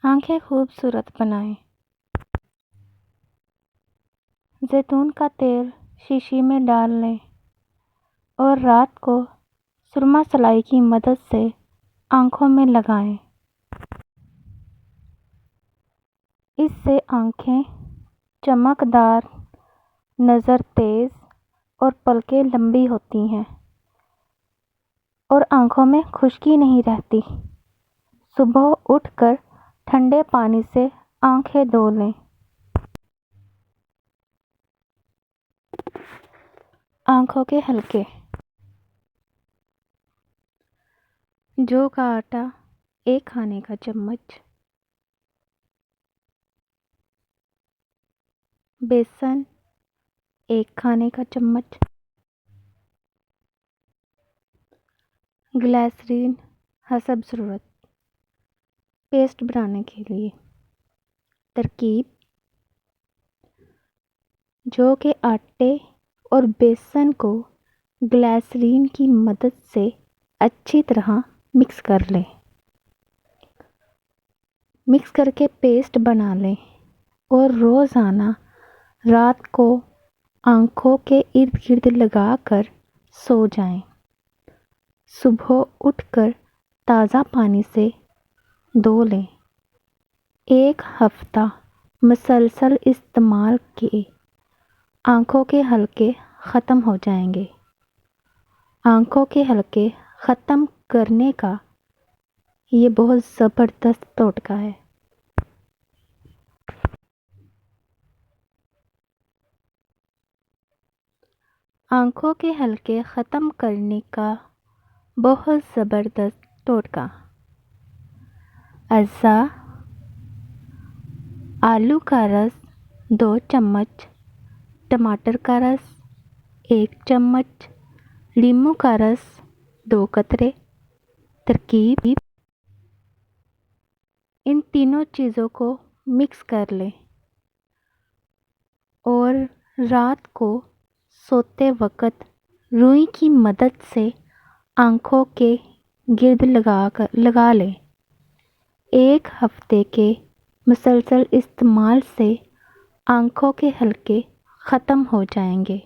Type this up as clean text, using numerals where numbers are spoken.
آنکھیں خوبصورت بنائیں۔ زیتون کا تیل شیشی میں ڈال لیں اور رات کو سرما سلائی کی مدد سے آنکھوں میں لگائیں۔ اس سے آنکھیں چمکدار، نظر تیز اور پلکیں لمبی ہوتی ہیں اور آنکھوں میں خشکی نہیں رہتی۔ صبح اٹھ کر ٹھنڈے پانی سے آنکھیں دھو لیں۔ آنکھوں کے حلقے۔ جو کا آٹا 1 کھانے کا چمچ، بیسن 1 کھانے کا چمچ، گلیسرین حسب ضرورت۔ پیسٹ بنانے کے لیے ترکیب: جو کے آٹے اور بیسن کو گلیسرین کی مدد سے اچھی طرح مکس کر لیں۔ مکس کر کے پیسٹ بنا لیں اور روزانہ رات کو آنکھوں کے ارد گرد لگا کر سو جائیں۔ صبح اٹھ کر تازہ پانی سے دھو لیں۔ 1 ہفتہ مسلسل استعمال کے آنکھوں کے حلقے ختم ہو جائیں گے۔ آنکھوں کے حلقے ختم کرنے کا یہ بہت زبردست ٹوٹکا ہے۔ آنکھوں کے حلقے ختم کرنے کا بہت زبردست ٹوٹکا۔ اجزاء: آلو کا رس 2 چمچ، ٹماٹر کا رس 1 چمچ، لیموں کا رس 2 قطرے۔ ترکیب: ان تینوں چیزوں کو مکس کر لیں اور رات کو سوتے وقت روئی کی مدد سے آنکھوں کے گرد لگا لیں۔ 1 ہفتے کے مسلسل استعمال سے آنکھوں کے حلقے ختم ہو جائیں گے۔